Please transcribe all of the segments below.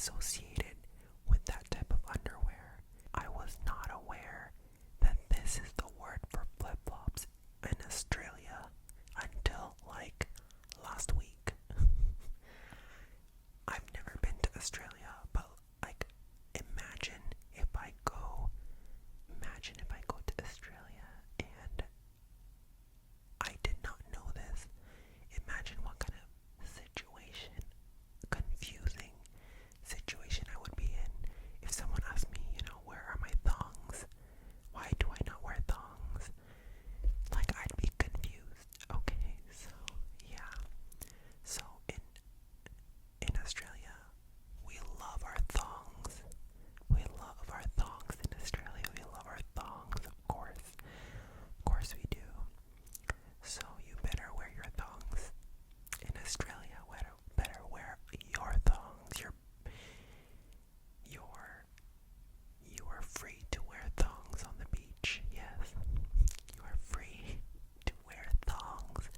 associated with that type of underwear. I was not aware that this is the word for flip-flops in Australia until like last week. I've never been to Australia, but like imagine if I go to Australia and I did not know this. Imagine what kind of confusing situation I would be in if someone asked me, where are my thongs? Why do I not wear thongs? Like, I'd be confused. Okay, so yeah. So in Australia, we love our thongs. We love our thongs in Australia. We love our thongs, of course. Of course we do. So you better wear your thongs. In Australia, better wear your thongs. You are free to wear thongs on the beach. Yes, you are free to wear thongs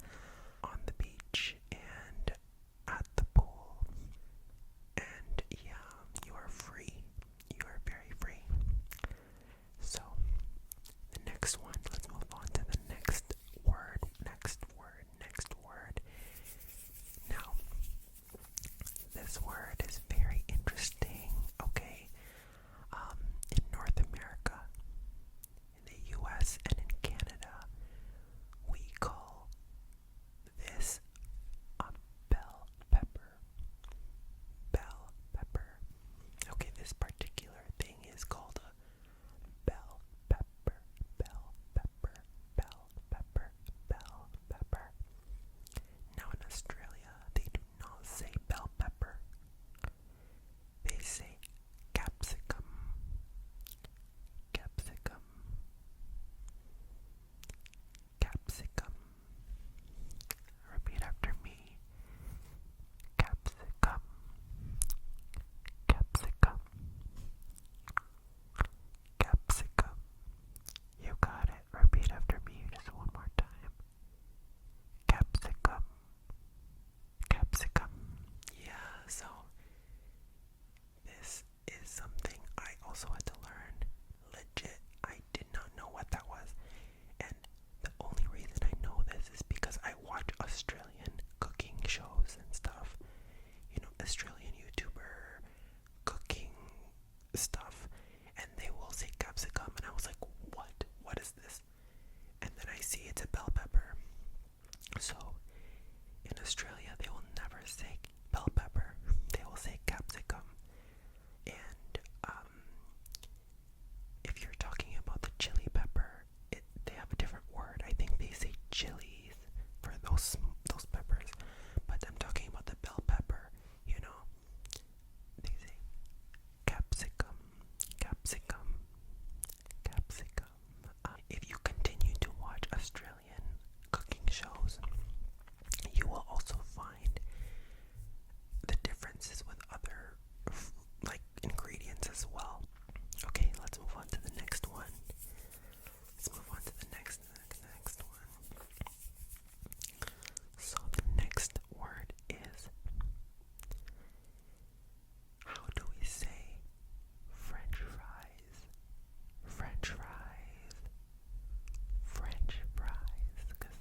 on the beach and at the pool. And yeah, you are free. You are very free. So the next one, let's move on to the next word. Now, this word is very interesting, okay? In North America, in the US, and in Canada, we call this a bell pepper. Bell pepper. Okay, this particular thing is called a bell pepper. Bell pepper. Bell pepper. Bell pepper. Now in Australia, they do not say bell pepper. They say capsicum. Capsicum. Capsicum. Repeat after me. Capsicum. Capsicum. Capsicum. You got it. Repeat after me just one more time. Capsicum. Capsicum. Yeah, so this is something I also had to learn. Legit, I did not know what that was. And the only reason I know this is because I watch Australian cooking shows and stuff. Australian YouTuber cooking stuff. And they will say capsicum. And I was like, what? What is this? And then I see it's a bell pepper. So in Australia, they will never say bell pepper. They will say capsicum. And if you're talking about the chili pepper, they have a different word. I think they say chilies for those peppers. But I'm talking about the bell pepper. They say capsicum, capsicum, capsicum. If you continue to watch Australian cooking shows, you will also find the differences with other ingredients as well. Okay, let's move on to the next one. One. So the next word is, how do we say French fries? French fries. French fries. Because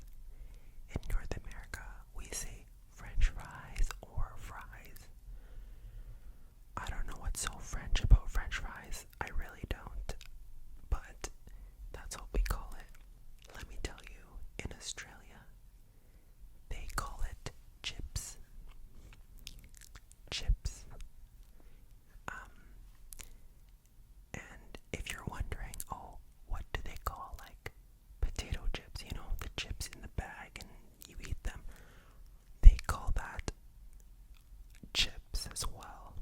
in North America, we say French fries or fries. I don't know what's so French about French fries. I really don't. But that's what we call it. Let me tell you, in Australia, they call it chips. Chips. And if you're wondering, oh, what do they call potato chips? The chips in the bag and you eat them. They call that chips as well.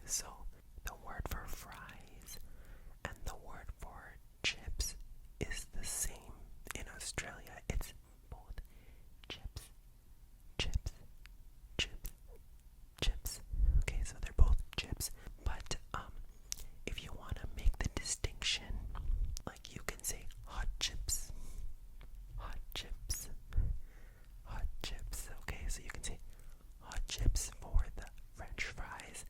So the word for fries and the word for chips is the same in Australia. It's both chips, chips, chips, chips. Okay, so they're both chips. But if you want to make the distinction, you can say hot chips, hot chips, hot chips. Okay, so you can say hot chips for the French fries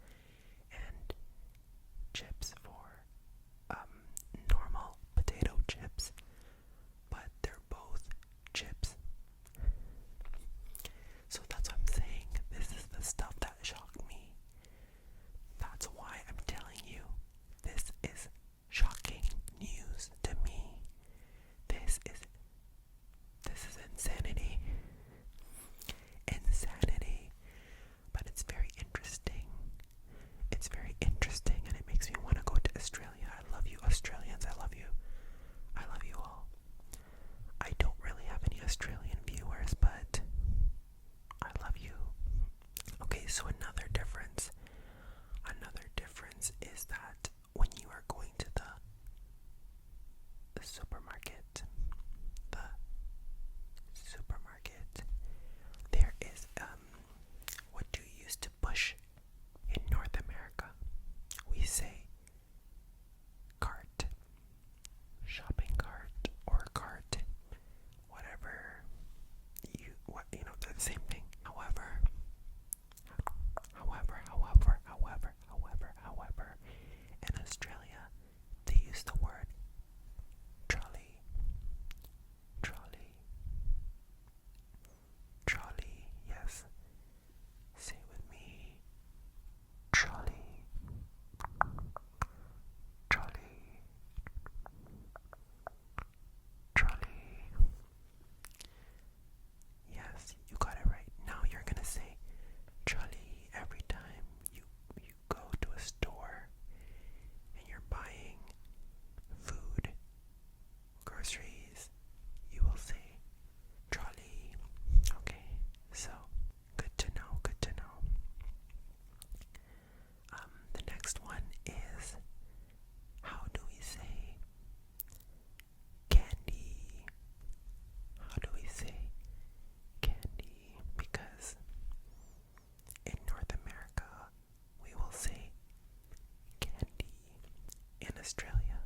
Australia,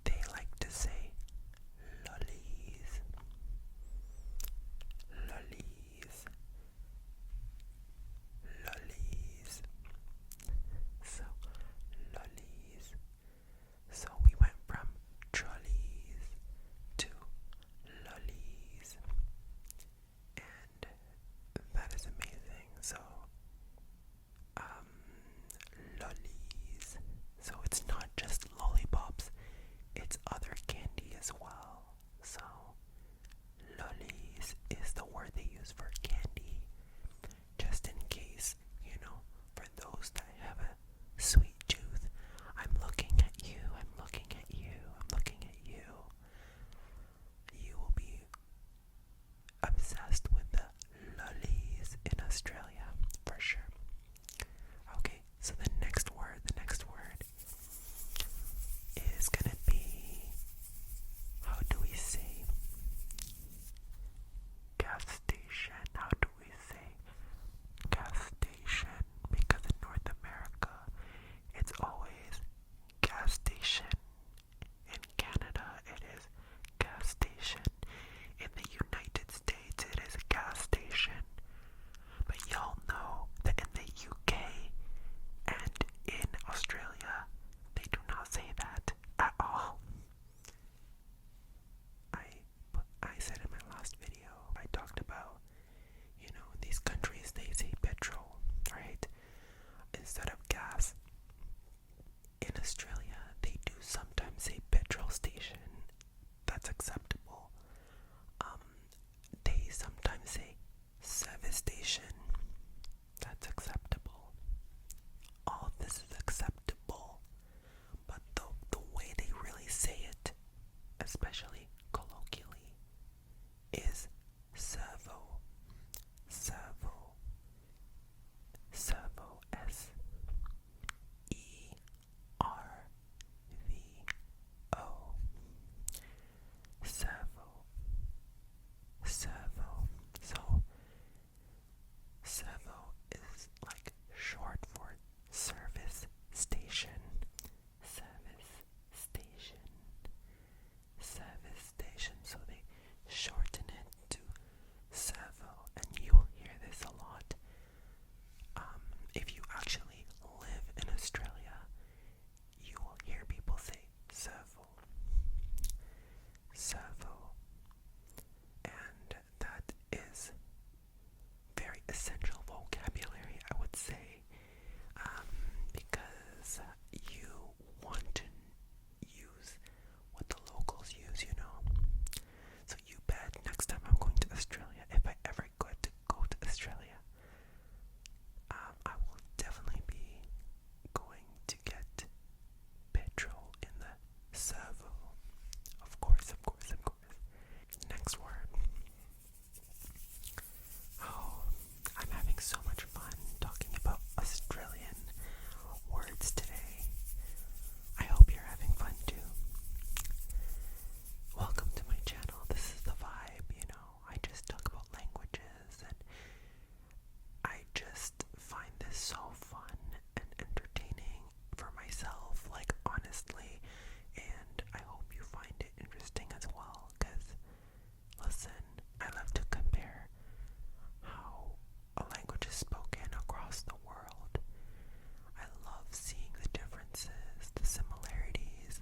they like to say lollies, lollies, lollies. So, lollies. So we went from trolleys to lollies, and that is amazing. So, lollies. So it's not just lollipops, it's other candy as well. So, lollies is the word they use for candy, just in case, for those that have a sweet tooth. I'm looking at you, I'm looking at you, I'm looking at you. You will be obsessed with the lollies in Australia, for sure. Okay, so the next word is gonna be, how do we say gas station? How do we say gas station? Because in North America, it's always gas station. In Canada, it is gas station. In the United States, it is a gas station. But y'all know that in the UK and in Australia, they do not say that at all. I said in my last video, I talked about, these countries, they say petrol, right? Instead of gas. In Australia, they do sometimes say petrol station. That's acceptable. They sometimes say service station. That's acceptable. All of this is acceptable. But the way they really say it, especially colloquially, is servo. Servo. Servo. S-E-R-V-O. Servo. Servo. So, servo is like short for service station. Service station. Service station. So they shorten it to servo, and you will hear this a lot. If you actually live in Australia, you will hear people say servo. Servo. And that is very essential vocabulary, I would say, because you want to use what the locals use, So you bet next time I'm going to Australia, if I ever get to go to Australia, I will definitely be going to get petrol in the servo. Of course, of course, of course. Next word. Oh, I'm having so much fun talking about Australian words today. I hope you're having fun too. Welcome to my channel. This is the vibe, I just talk about languages, and I just find this so fun and entertaining for myself, like, honestly, and I hope you find it interesting as well, because, listen, I love to compare how a language is spoken across the world. I love seeing the differences, the similarities,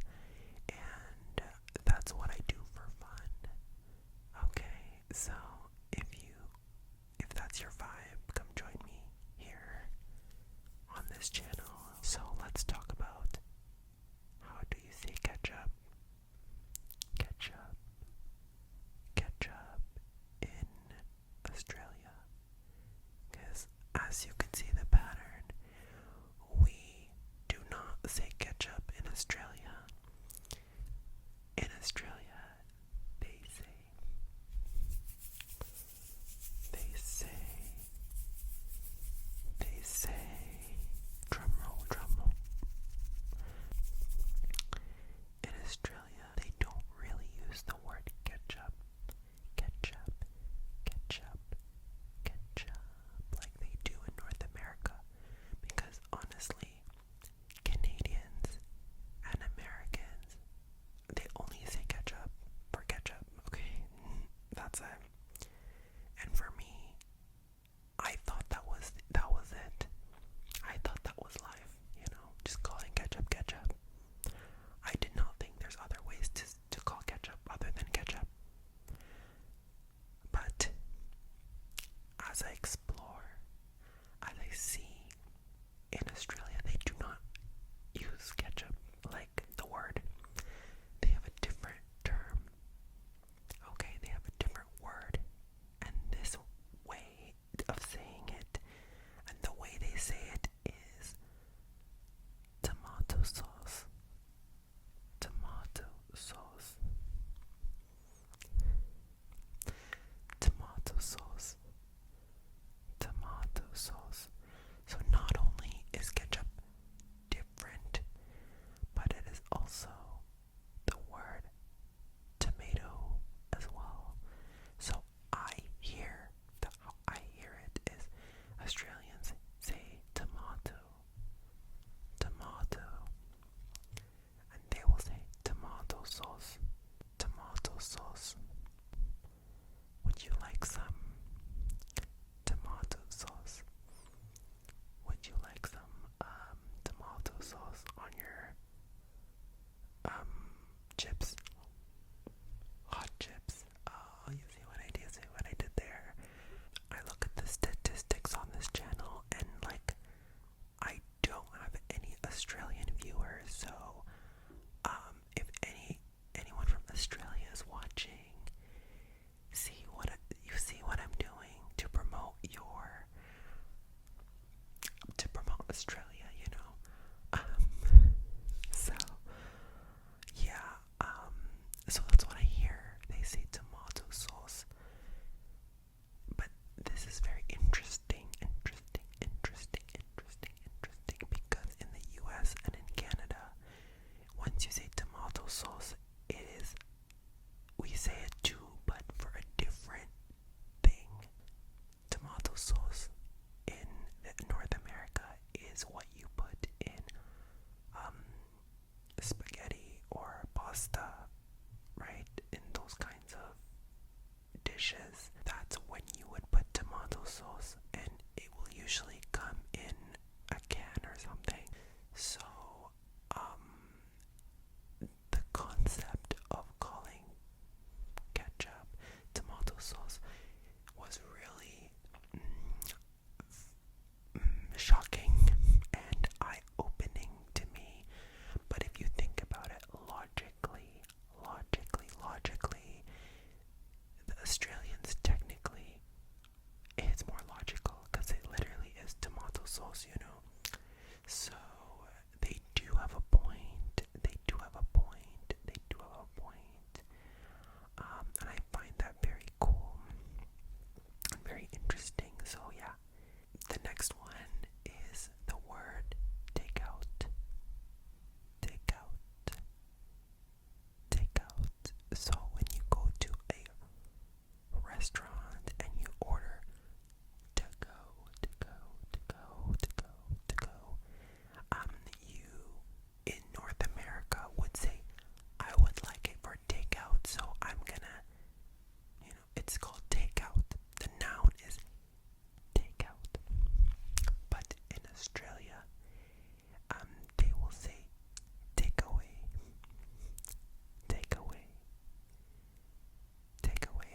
and that's what I do for fun. Okay, so if that's your vibe, come join me here on this channel. So let's talk about, how do you say ketchup? Ketchup. Ketchup in Australia. Because as you can see the pattern, we do not say ketchup in Australia. In Australia, they say, drum roll. In Australia, they don't really use the word ketchup, like they do in North America. Australia, so yeah, so that's what I hear. They say tomato sauce. But this is very interesting because in the US and in Canada, once you say tomato sauce, we say it too, but for a different thing. Tomato sauce in North America is what you put in spaghetti or pasta, right? In those kinds of dishes, that's when you would put tomato sauce, and it will usually come in a can or something. So, the concept of calling ketchup tomato sauce was really shocking and eye-opening to me. But if you think about it logically, the Australians technically, it's more logical because it literally is tomato sauce, So they do have a point. And I find that very cool and very interesting. So yeah. The next one is the word takeout. Takeout. Takeout. So when you go to a restaurant and you order to go, you in North America would say, I would like it for takeout, so I'm gonna, it's called takeout. The noun is takeout. But in Australia, they will say takeaway.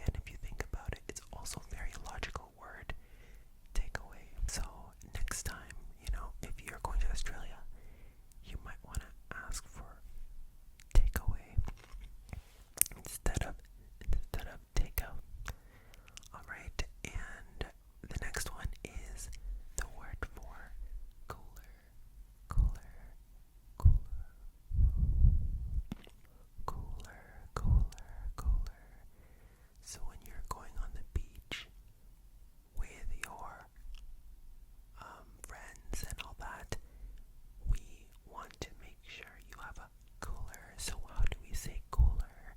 And if you think about it, it's also a very logical word, takeaway. So next time, if you're going to Australia, you might want to ask for takeaway instead of takeout. Alright, and the next one is the word for cooler. So when you're going on the beach with your friends and all that, we want to make sure you have a cooler. So how do we say cooler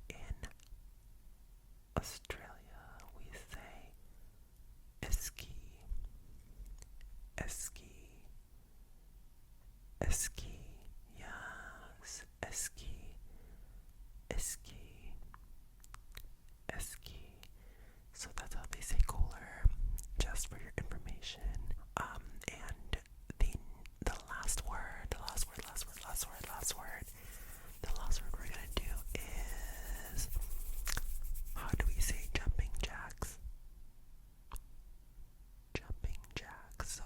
in Australia? We say esky. Yes, esky. So that's how they say cooler, just for your information. And the last word we're gonna do is, how do we say jumping jacks? So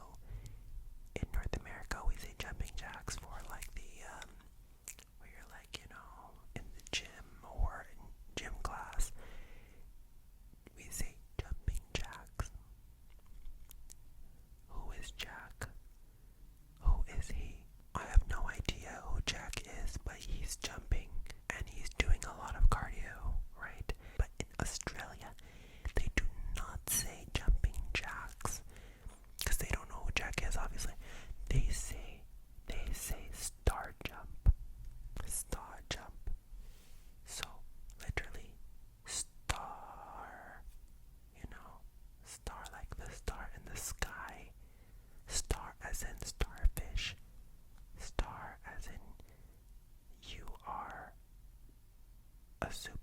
in North America, we say jumping jacks for like where you're like, in the gym or in gym class. We say jumping jacks. Who is Jack? Who is he? I have no idea who Jack is, but he's jumping and he's doing a lot of cardio, right? But in Australia, they do not say jumping jacks because they don't know who Jack is, obviously. They say star jump. So literally star, star like the star in the sky. Star as in starfish. Star as in you are a super